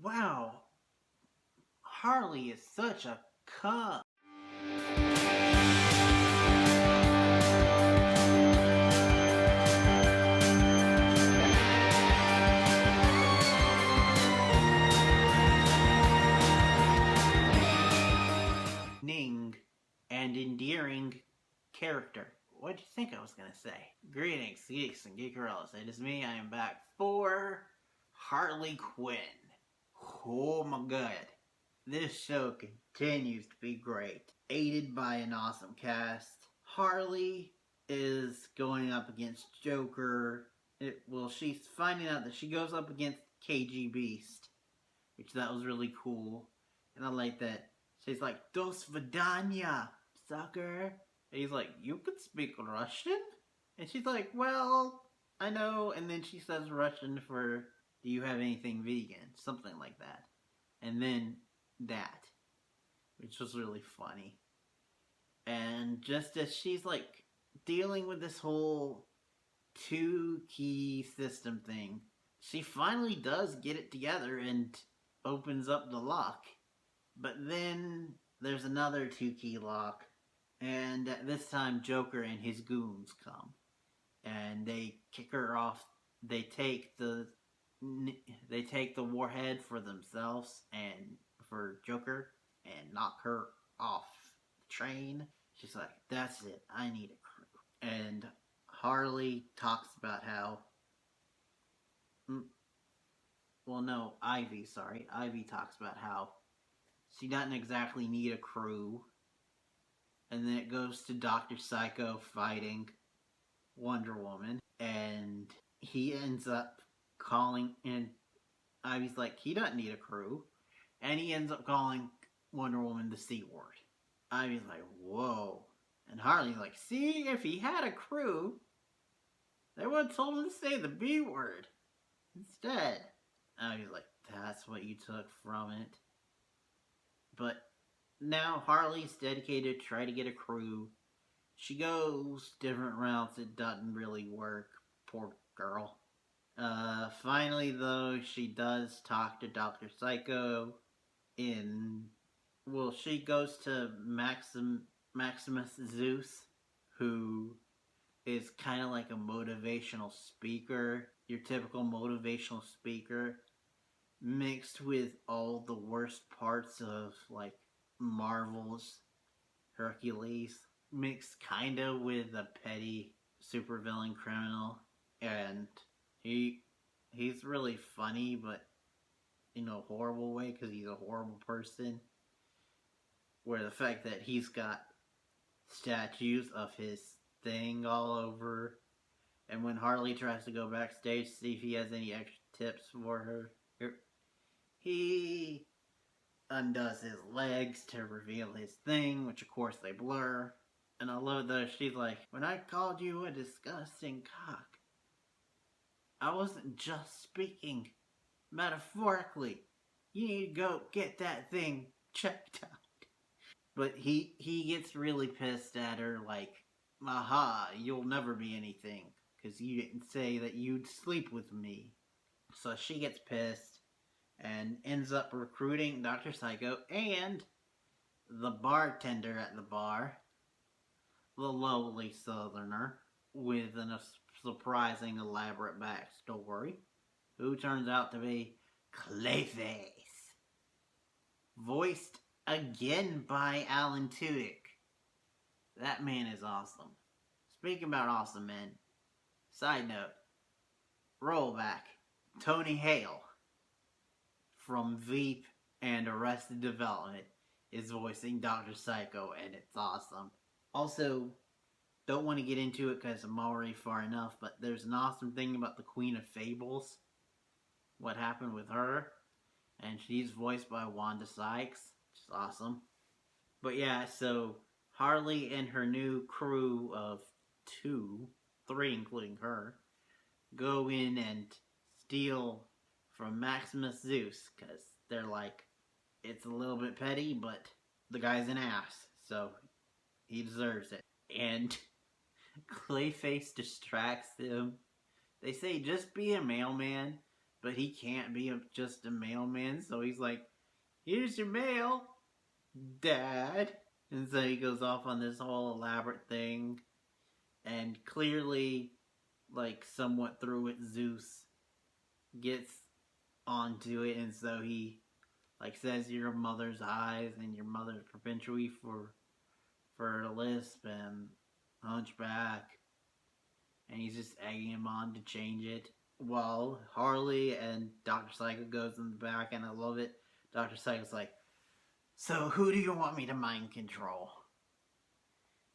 Wow, Harley is such a cunt. Ning and endearing character. What do you think I was gonna say? Greetings, geeks and geekerellas. It is me. I am back for Harley Quinn. Oh my god. This show continues to be great. Aided by an awesome cast. Harley is going up against Joker. She's finding out that she goes up against KG Beast, which that was really cool. And I like that. She's like, Dos Vidania, sucker. And he's like, you could speak Russian? And she's like, well, I know. And then she says Russian for, do you have anything vegan? Something like that. And then that, which was really funny. And just as she's like dealing with this whole two key system thing, she finally does get it together and opens up the lock. But then there's another two key lock, and at this time Joker and his goons come, and they kick her off. They take the warhead for themselves and for Joker and knock her off the train. She's like, that's it, I need a crew. And Harley talks about how Ivy talks about how she doesn't exactly need a crew. And then it goes to Dr. Psycho fighting Wonder Woman. And he ends up calling, and Ivy's like, he doesn't need a crew. And he ends up calling Wonder Woman the C word. Ivy's like, whoa. And Harley's like, see, if he had a crew, they would have told him to say the B word instead. Ivy's like, that's what you took from it. But now Harley's dedicated to try to get a crew. She goes different routes. It doesn't really work. Poor girl. Finally, though, she does talk to Dr. Psycho she goes to Maximus Zeus, who is kind of like a motivational speaker. Your typical motivational speaker, mixed with all the worst parts of, like, Marvel's Hercules, mixed kind of with a petty supervillain criminal. And he's really funny, but in a horrible way, because he's a horrible person. Where the fact that he's got statues of his thing all over, and when Harley tries to go backstage to see if he has any extra tips for her, he undoes his legs to reveal his thing, which of course they blur. And I love that she's like, when I called you a disgusting cock, I wasn't just speaking metaphorically. You need to go get that thing checked out. But he gets really pissed at her, like, aha, you'll never be anything, because you didn't say that you'd sleep with me. So she gets pissed and ends up recruiting Dr. Psycho and the bartender at the bar, the lowly southerner, with a surprising elaborate backstory, who turns out to be Clayface, voiced again by Alan Tudyk. That man is awesome. Speaking about awesome men, side note, rollback, Tony Hale from Veep and Arrested Development is voicing Dr. Psycho, and it's awesome. Also, don't want to get into it because I'm already far enough, but there's an awesome thing about the Queen of Fables, what happened with her, and she's voiced by Wanda Sykes, which is awesome. But yeah, so Harley and her new crew of 3 including her, go in and steal from Maximus Zeus, because they're like, it's a little bit petty, but the guy's an ass, so he deserves it. And Clayface distracts him. They say, just be a mailman, but he can't be just a mailman, so he's like, here's your mail, Dad. And so he goes off on this whole elaborate thing, and clearly, like, somewhat through it, Zeus gets onto it, and so he, like, says your mother's eyes and your mother's propensity for a lisp and hunchback, and he's just egging him on to change it. While Harley and Dr. Psycho goes in the back, and I love it. Dr. Psycho's like, so who do you want me to mind control?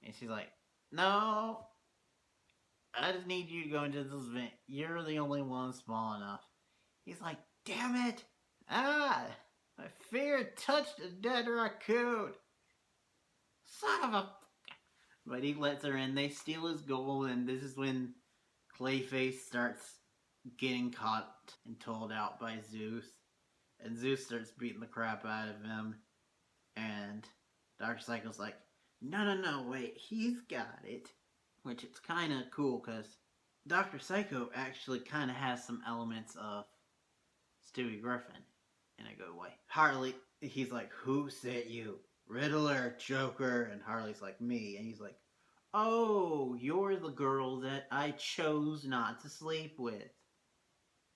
And she's like, no, I just need you to go into this vent. You're the only one small enough. He's like, damn it! Ah! My finger touched a dead raccoon! Son of a... But he lets her in. They steal his gold, and this is when Clayface starts getting caught and told out by Zeus. And Zeus starts beating the crap out of him. And Dr. Psycho's like, no, wait, he's got it. Which it's kind of cool, because Dr. Psycho actually kind of has some elements of Stewie Griffin in a good way. Harley, he's like, who sent you? Riddler, Joker, and Harley's like, me. And he's like, oh, you're the girl that I chose not to sleep with.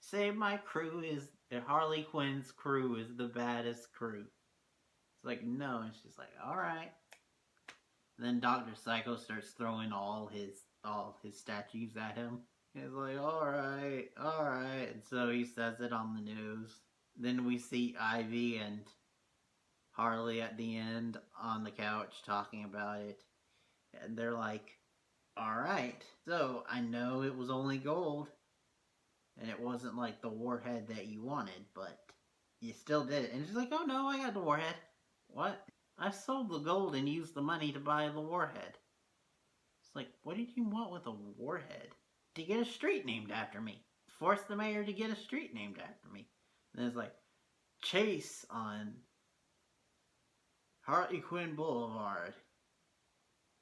Say my crew is, Harley Quinn's crew is the baddest crew. It's like, no. And she's like, alright. Then Dr. Psycho starts throwing all his statues at him. He's like, alright. And so he says it on the news. Then we see Ivy and Harley at the end on the couch talking about it. And they're like, alright, so I know it was only gold. And it wasn't like the warhead that you wanted, but you still did it. And she's like, oh no, I got the warhead. What? I sold the gold and used the money to buy the warhead. It's like, what did you want with a warhead? To get a street named after me. Force the mayor to get a street named after me. And it's like, chase on Harley Quinn Boulevard.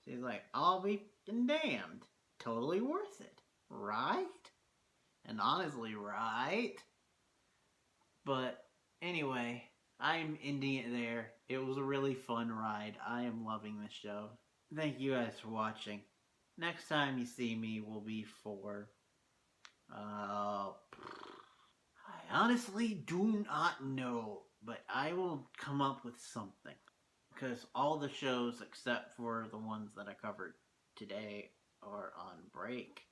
She's like, I'll be damned. Totally worth it. Right? And honestly, right? But anyway, I'm ending it there. It was a really fun ride. I am loving this show. Thank you guys for watching. Next time you see me will be for... I honestly do not know, but I will come up with something. Because all the shows except for the ones that I covered today are on break.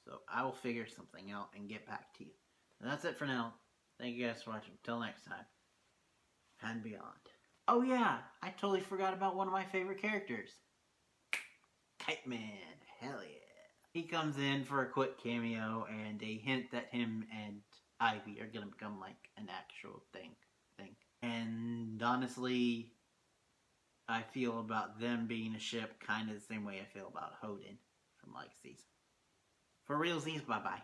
So I will figure something out and get back to you. And that's it for now. Thank you guys for watching. Till next time. And beyond. Oh yeah, I totally forgot about one of my favorite characters. Kite Man. Hell yeah. He comes in for a quick cameo and a hint that him and Ivy are going to become like an actual thing. And honestly, I feel about them being a ship kind of the same way I feel about Hodin from like season. For realsies, bye-bye.